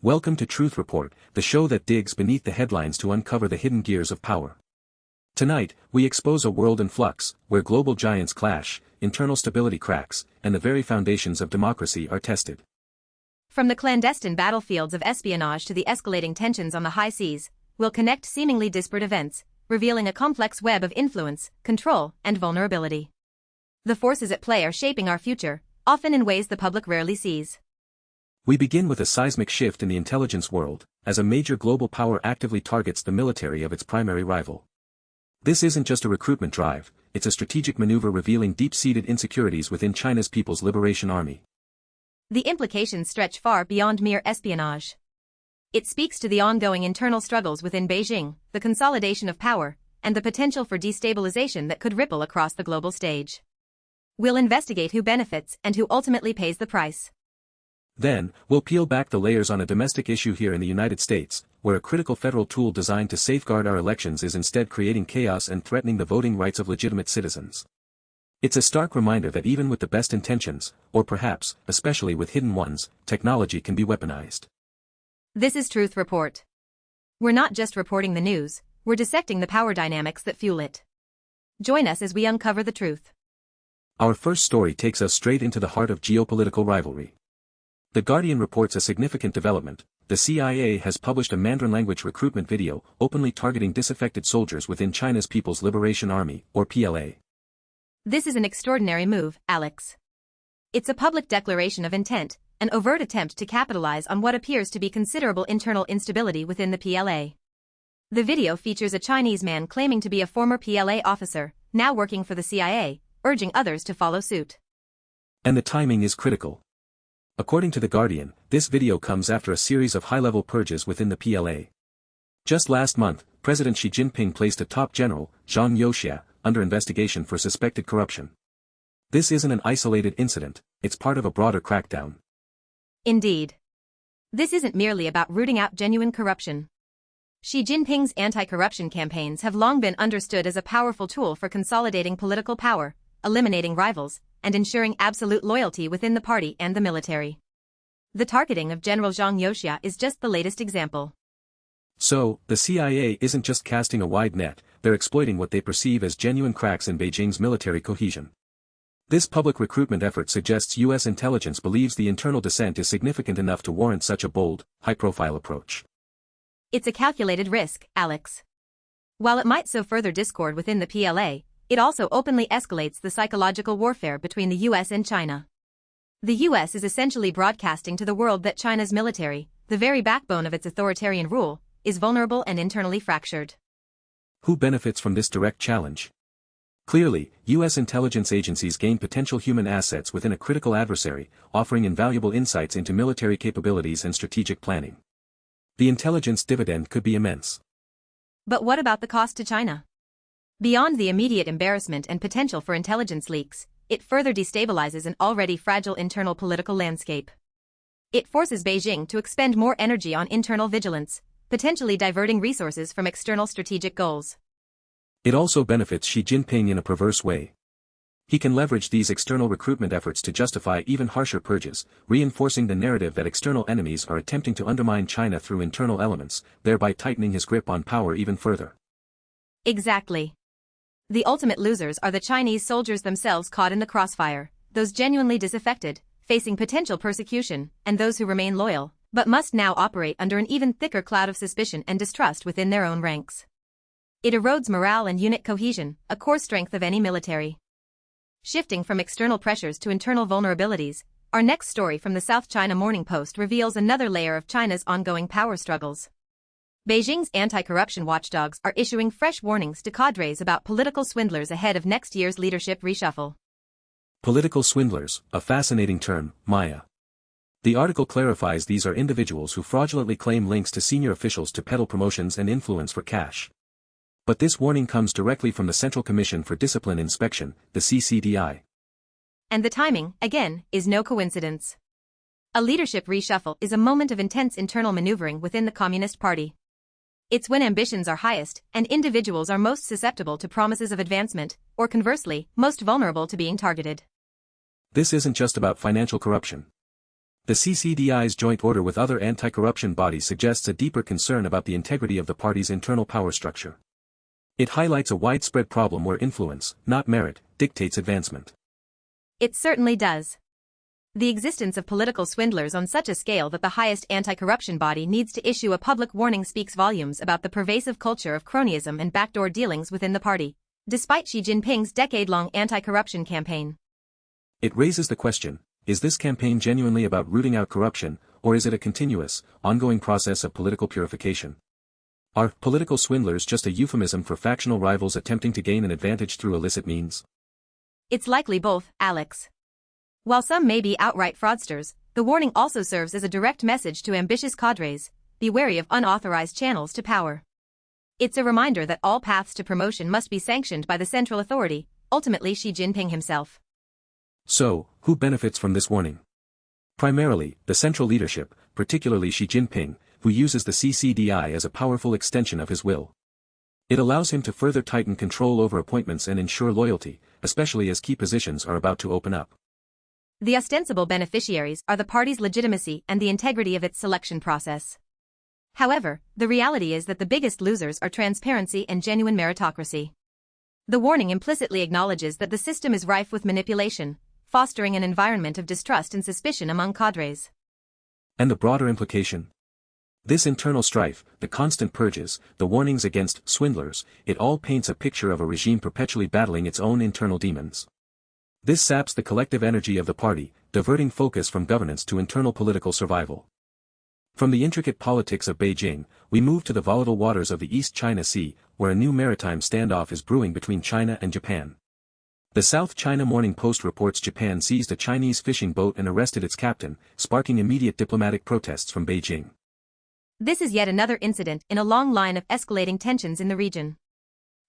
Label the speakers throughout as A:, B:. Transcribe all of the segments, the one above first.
A: Welcome to Truth Report, the show that digs beneath the headlines to uncover the hidden gears of power. Tonight, we expose a world in flux, where global giants clash, internal stability cracks, and the very foundations of democracy are tested.
B: From the clandestine battlefields of espionage to the escalating tensions on the high seas, we'll connect seemingly disparate events, revealing a complex web of influence, control, and vulnerability. The forces at play are shaping our future, often in ways the public rarely sees.
A: We begin with a seismic shift in the intelligence world, as a major global power actively targets the military of its primary rival. This isn't just a recruitment drive, it's a strategic maneuver revealing deep-seated insecurities within China's People's Liberation Army.
B: The implications stretch far beyond mere espionage. It speaks to the ongoing internal struggles within Beijing, the consolidation of power, and the potential for destabilization that could ripple across the global stage. We'll investigate who benefits and who ultimately pays the price.
A: Then, we'll peel back the layers on a domestic issue here in the United States, where a critical federal tool designed to safeguard our elections is instead creating chaos and threatening the voting rights of legitimate citizens. It's a stark reminder that even with the best intentions, or perhaps, especially with hidden ones, technology can be weaponized.
B: This is Truth Report. We're not just reporting the news, we're dissecting the power dynamics that fuel it. Join us as we uncover the truth.
A: Our first story takes us straight into the heart of geopolitical rivalry. The Guardian reports a significant development. The CIA has published a Mandarin-language recruitment video openly targeting disaffected soldiers within China's People's Liberation Army, or PLA.
B: This is an extraordinary move, Alex. It's a public declaration of intent, an overt attempt to capitalize on what appears to be considerable internal instability within the PLA. The video features a Chinese man claiming to be a former PLA officer, now working for the CIA, urging others to follow suit.
A: And the timing is critical. According to The Guardian, this video comes after a series of high-level purges within the PLA. Just last month, President Xi Jinping placed a top general, Zhang Youxia, under investigation for suspected corruption. This isn't an isolated incident, it's part of a broader crackdown.
B: Indeed. This isn't merely about rooting out genuine corruption. Xi Jinping's anti-corruption campaigns have long been understood as a powerful tool for consolidating political power, eliminating rivals, and ensuring absolute loyalty within the party and the military. The targeting of General Zhang Youxia is just the latest example.
A: So, the CIA isn't just casting a wide net, they're exploiting what they perceive as genuine cracks in Beijing's military cohesion. This public recruitment effort suggests U.S. intelligence believes the internal dissent is significant enough to warrant such a bold, high-profile approach.
B: It's a calculated risk, Alex. While it might sow further discord within the PLA, it also openly escalates the psychological warfare between the US and China. The US is essentially broadcasting to the world that China's military, the very backbone of its authoritarian rule, is vulnerable and internally fractured.
A: Who benefits from this direct challenge? Clearly, US intelligence agencies gain potential human assets within a critical adversary, offering invaluable insights into military capabilities and strategic planning. The intelligence dividend could be immense.
B: But what about the cost to China? Beyond the immediate embarrassment and potential for intelligence leaks, it further destabilizes an already fragile internal political landscape. It forces Beijing to expend more energy on internal vigilance, potentially diverting resources from external strategic goals.
A: It also benefits Xi Jinping in a perverse way. He can leverage these external recruitment efforts to justify even harsher purges, reinforcing the narrative that external enemies are attempting to undermine China through internal elements, thereby tightening his grip on power even further.
B: Exactly. The ultimate losers are the Chinese soldiers themselves caught in the crossfire, those genuinely disaffected, facing potential persecution, and those who remain loyal, but must now operate under an even thicker cloud of suspicion and distrust within their own ranks. It erodes morale and unit cohesion, a core strength of any military. Shifting from external pressures to internal vulnerabilities, our next story from the South China Morning Post reveals another layer of China's ongoing power struggles. Beijing's anti-corruption watchdogs are issuing fresh warnings to cadres about political swindlers ahead of next year's leadership reshuffle.
A: Political swindlers, a fascinating term, Maya. The article clarifies these are individuals who fraudulently claim links to senior officials to peddle promotions and influence for cash. But this warning comes directly from the Central Commission for Discipline Inspection, the CCDI.
B: And the timing, again, is no coincidence. A leadership reshuffle is a moment of intense internal maneuvering within the Communist Party. It's when ambitions are highest and individuals are most susceptible to promises of advancement, or conversely, most vulnerable to being targeted.
A: This isn't just about financial corruption. The CCDI's joint order with other anti-corruption bodies suggests a deeper concern about the integrity of the party's internal power structure. It highlights a widespread problem where influence, not merit, dictates advancement.
B: It certainly does. The existence of political swindlers on such a scale that the highest anti-corruption body needs to issue a public warning speaks volumes about the pervasive culture of cronyism and backdoor dealings within the party, despite Xi Jinping's decade-long anti-corruption campaign.
A: It raises the question, is this campaign genuinely about rooting out corruption, or is it a continuous, ongoing process of political purification? Are political swindlers just a euphemism for factional rivals attempting to gain an advantage through illicit means?
B: It's likely both, Alex. While some may be outright fraudsters, the warning also serves as a direct message to ambitious cadres: be wary of unauthorized channels to power. It's a reminder that all paths to promotion must be sanctioned by the central authority, ultimately Xi Jinping himself.
A: So, who benefits from this warning? Primarily, the central leadership, particularly Xi Jinping, who uses the CCDI as a powerful extension of his will. It allows him to further tighten control over appointments and ensure loyalty, especially as key positions are about to open up.
B: The ostensible beneficiaries are the party's legitimacy and the integrity of its selection process. However, the reality is that the biggest losers are transparency and genuine meritocracy. The warning implicitly acknowledges that the system is rife with manipulation, fostering an environment of distrust and suspicion among cadres.
A: And the broader implication? This internal strife, the constant purges, the warnings against swindlers, it all paints a picture of a regime perpetually battling its own internal demons. This saps the collective energy of the party, diverting focus from governance to internal political survival. From the intricate politics of Beijing, we move to the volatile waters of the East China Sea, where a new maritime standoff is brewing between China and Japan. The South China Morning Post reports Japan seized a Chinese fishing boat and arrested its captain, sparking immediate diplomatic protests from Beijing.
B: This is yet another incident in a long line of escalating tensions in the region.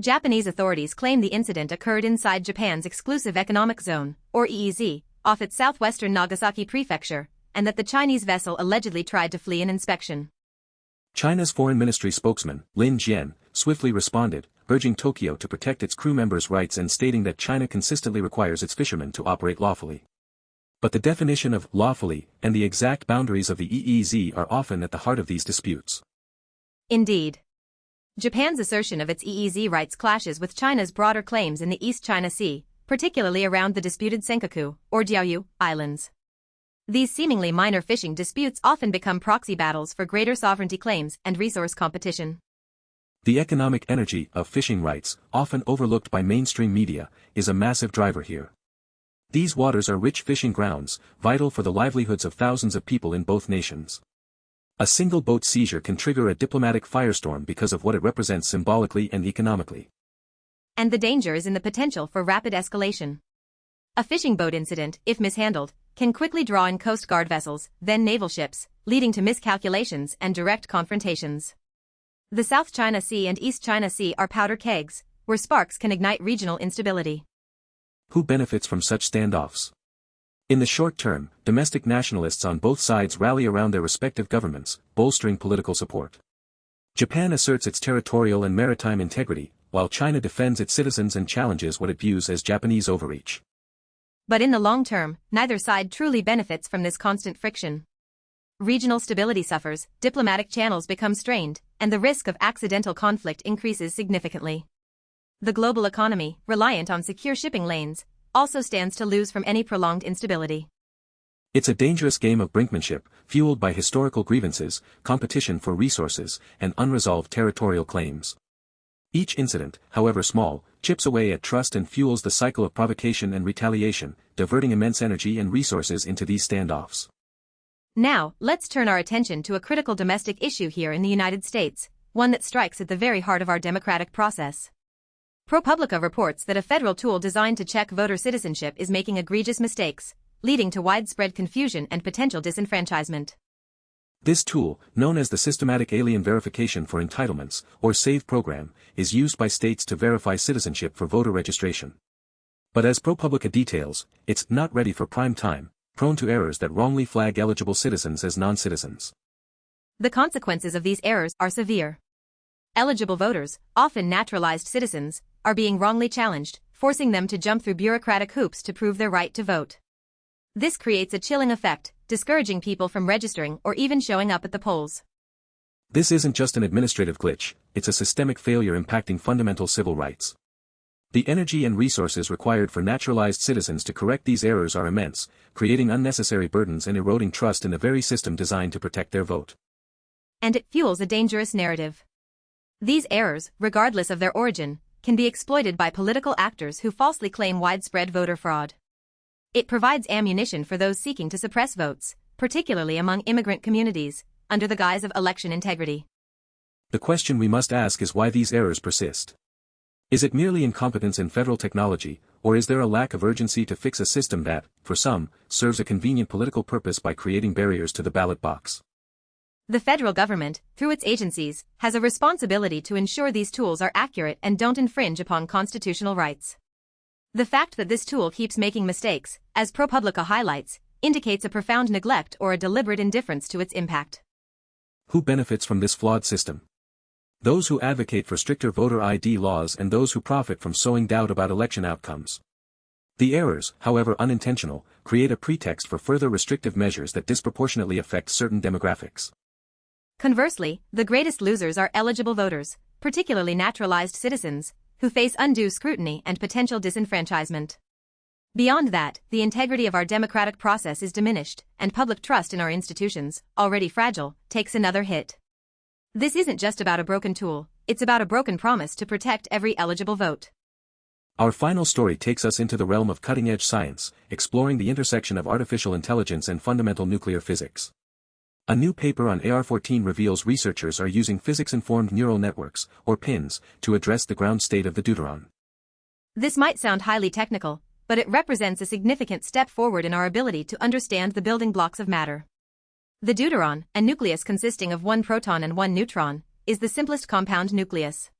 B: Japanese authorities claim the incident occurred inside Japan's exclusive economic zone, or EEZ, off its southwestern Nagasaki prefecture, and that the Chinese vessel allegedly tried to flee an inspection.
A: China's Foreign Ministry spokesman, Lin Jian, swiftly responded, urging Tokyo to protect its crew members' rights and stating that China consistently requires its fishermen to operate lawfully. But the definition of lawfully and the exact boundaries of the EEZ are often at the heart of these disputes.
B: Indeed. Japan's assertion of its EEZ rights clashes with China's broader claims in the East China Sea, particularly around the disputed Senkaku, or Diaoyu, Islands. These seemingly minor fishing disputes often become proxy battles for greater sovereignty claims and resource competition.
A: The economic energy of fishing rights, often overlooked by mainstream media, is a massive driver here. These waters are rich fishing grounds, vital for the livelihoods of thousands of people in both nations. A single boat seizure can trigger a diplomatic firestorm because of what it represents symbolically and economically.
B: And the danger is in the potential for rapid escalation. A fishing boat incident, if mishandled, can quickly draw in Coast Guard vessels, then naval ships, leading to miscalculations and direct confrontations. The South China Sea and East China Sea are powder kegs, where sparks can ignite regional instability.
A: Who benefits from such standoffs? In the short term, domestic nationalists on both sides rally around their respective governments, bolstering political support. Japan asserts its territorial and maritime integrity, while China defends its citizens and challenges what it views as Japanese overreach.
B: But in the long term, neither side truly benefits from this constant friction. Regional stability suffers, diplomatic channels become strained, and the risk of accidental conflict increases significantly. The global economy, reliant on secure shipping lanes, also stands to lose from any prolonged instability.
A: It's a dangerous game of brinkmanship, fueled by historical grievances, competition for resources, and unresolved territorial claims. Each incident, however small, chips away at trust and fuels the cycle of provocation and retaliation, diverting immense energy and resources into these standoffs.
B: Now, let's turn our attention to a critical domestic issue here in the United States, one that strikes at the very heart of our democratic process. ProPublica reports that a federal tool designed to check voter citizenship is making egregious mistakes, leading to widespread confusion and potential disenfranchisement.
A: This tool, known as the Systematic Alien Verification for Entitlements, or SAVE program, is used by states to verify citizenship for voter registration. But as ProPublica details, it's not ready for prime time, prone to errors that wrongly flag eligible citizens as non-citizens.
B: The consequences of these errors are severe. Eligible voters, often naturalized citizens, are being wrongly challenged, forcing them to jump through bureaucratic hoops to prove their right to vote. This creates a chilling effect, discouraging people from registering or even showing up at the polls.
A: This isn't just an administrative glitch, it's a systemic failure impacting fundamental civil rights. The energy and resources required for naturalized citizens to correct these errors are immense, creating unnecessary burdens and eroding trust in the very system designed to protect their vote.
B: And it fuels a dangerous narrative. These errors, regardless of their origin, can be exploited by political actors who falsely claim widespread voter fraud. It provides ammunition for those seeking to suppress votes, particularly among immigrant communities, under the guise of election integrity.
A: The question we must ask is why these errors persist. Is it merely incompetence in federal technology, or is there a lack of urgency to fix a system that, for some, serves a convenient political purpose by creating barriers to the ballot box?
B: The federal government, through its agencies, has a responsibility to ensure these tools are accurate and don't infringe upon constitutional rights. The fact that this tool keeps making mistakes, as ProPublica highlights, indicates a profound neglect or a deliberate indifference to its impact.
A: Who benefits from this flawed system? Those who advocate for stricter voter ID laws and those who profit from sowing doubt about election outcomes. The errors, however unintentional, create a pretext for further restrictive measures that disproportionately affect certain demographics.
B: Conversely, the greatest losers are eligible voters, particularly naturalized citizens, who face undue scrutiny and potential disenfranchisement. Beyond that, the integrity of our democratic process is diminished, and public trust in our institutions, already fragile, takes another hit. This isn't just about a broken tool, it's about a broken promise to protect every eligible vote.
A: Our final story takes us into the realm of cutting-edge science, exploring the intersection of artificial intelligence and fundamental nuclear physics. A new paper on AR-14 reveals researchers are using physics-informed neural networks, or PINs, to address the ground state of the deuteron.
B: This might sound highly technical, but it represents a significant step forward in our ability to understand the building blocks of matter. The deuteron, a nucleus consisting of one proton and one neutron, is the simplest compound nucleus.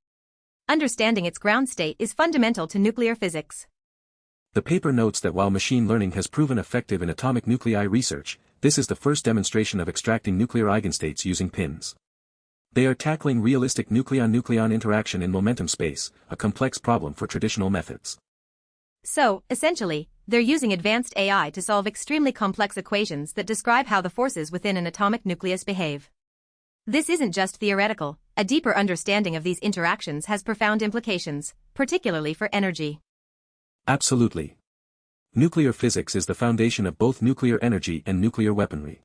B: Understanding its ground state is fundamental to nuclear physics.
A: The paper notes that while machine learning has proven effective in atomic nuclei research, this is the first demonstration of extracting nuclear eigenstates using PINs. They are tackling realistic nucleon-nucleon interaction in momentum space, a complex problem for traditional methods.
B: So, essentially, they're using advanced AI to solve extremely complex equations that describe how the forces within an atomic nucleus behave. This isn't just theoretical, a deeper understanding of these interactions has profound implications, particularly for energy.
A: Absolutely. Nuclear physics is the foundation of both nuclear energy and nuclear weaponry.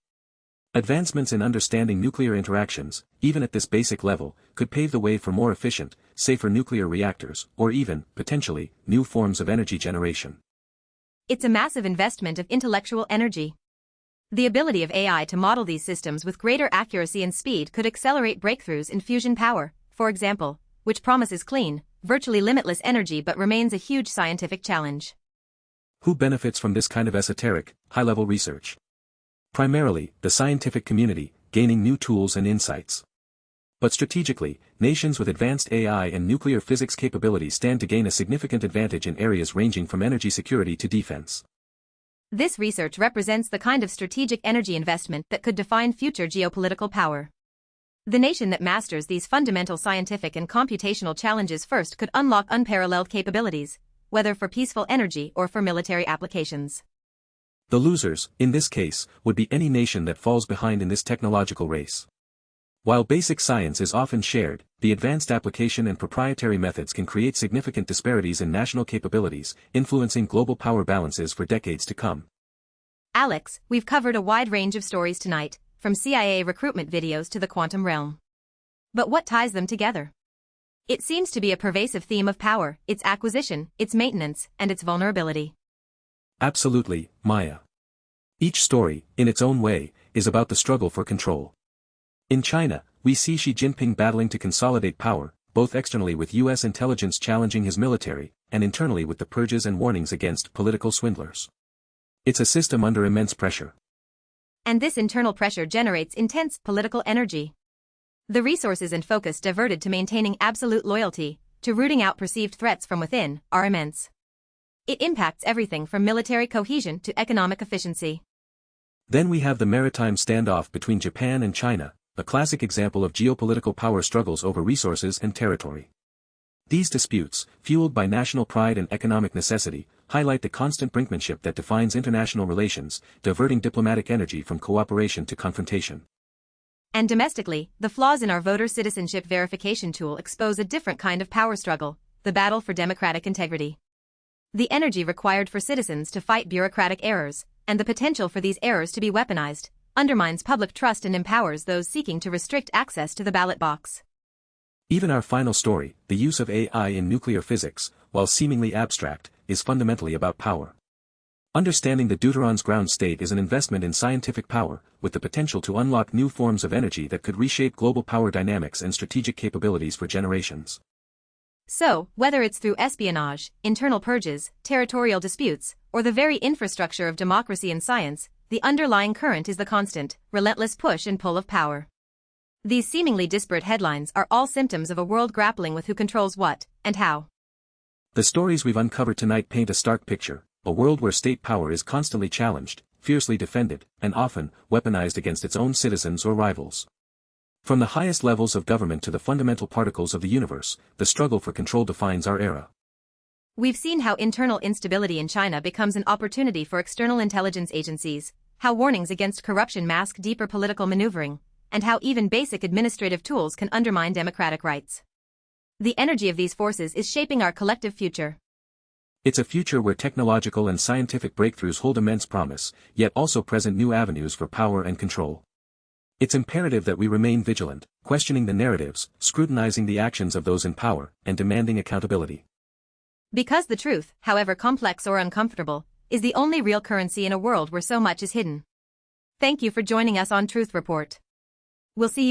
A: Advancements in understanding nuclear interactions, even at this basic level, could pave the way for more efficient, safer nuclear reactors, or even, potentially, new forms of energy generation.
B: It's a massive investment of intellectual energy. The ability of AI to model these systems with greater accuracy and speed could accelerate breakthroughs in fusion power, for example, which promises clean, virtually limitless energy but remains a huge scientific challenge.
A: Who benefits from this kind of esoteric, high-level research? Primarily, the scientific community, gaining new tools and insights. But strategically, nations with advanced AI and nuclear physics capabilities stand to gain a significant advantage in areas ranging from energy security to defense.
B: This research represents the kind of strategic energy investment that could define future geopolitical power. The nation that masters these fundamental scientific and computational challenges first could unlock unparalleled capabilities, whether for peaceful energy or for military applications.
A: The losers, in this case, would be any nation that falls behind in this technological race. While basic science is often shared, the advanced application and proprietary methods can create significant disparities in national capabilities, influencing global power balances for decades to come.
B: Alex, we've covered a wide range of stories tonight, from CIA recruitment videos to the quantum realm. But what ties them together? It seems to be a pervasive theme of power, its acquisition, its maintenance, and its vulnerability.
A: Absolutely, Maya. Each story, in its own way, is about the struggle for control. In China, we see Xi Jinping battling to consolidate power, both externally with U.S. intelligence challenging his military, and internally with the purges and warnings against political swindlers. It's a system under immense pressure.
B: And this internal pressure generates intense political energy. The resources and focus diverted to maintaining absolute loyalty, to rooting out perceived threats from within, are immense. It impacts everything from military cohesion to economic efficiency.
A: Then we have the maritime standoff between Japan and China, a classic example of geopolitical power struggles over resources and territory. These disputes, fueled by national pride and economic necessity, highlight the constant brinkmanship that defines international relations, diverting diplomatic energy from cooperation to confrontation.
B: And domestically, the flaws in our voter citizenship verification tool expose a different kind of power struggle, the battle for democratic integrity. The energy required for citizens to fight bureaucratic errors, and the potential for these errors to be weaponized, undermines public trust and empowers those seeking to restrict access to the ballot box.
A: Even our final story, the use of AI in nuclear physics, while seemingly abstract, is fundamentally about power. Understanding the deuteron's ground state is an investment in scientific power, with the potential to unlock new forms of energy that could reshape global power dynamics and strategic capabilities for generations.
B: So, whether it's through espionage, internal purges, territorial disputes, or the very infrastructure of democracy and science, the underlying current is the constant, relentless push and pull of power. These seemingly disparate headlines are all symptoms of a world grappling with who controls what, and how.
A: The stories we've uncovered tonight paint a stark picture, a world where state power is constantly challenged, fiercely defended, and often, weaponized against its own citizens or rivals. From the highest levels of government to the fundamental particles of the universe, the struggle for control defines our era.
B: We've seen how internal instability in China becomes an opportunity for external intelligence agencies, how warnings against corruption mask deeper political maneuvering, and how even basic administrative tools can undermine democratic rights. The energy of these forces is shaping our collective future.
A: It's a future where technological and scientific breakthroughs hold immense promise, yet also present new avenues for power and control. It's imperative that we remain vigilant, questioning the narratives, scrutinizing the actions of those in power, and demanding accountability.
B: Because the truth, however complex or uncomfortable, is the only real currency in a world where so much is hidden. Thank you for joining us on Truth Report. We'll see you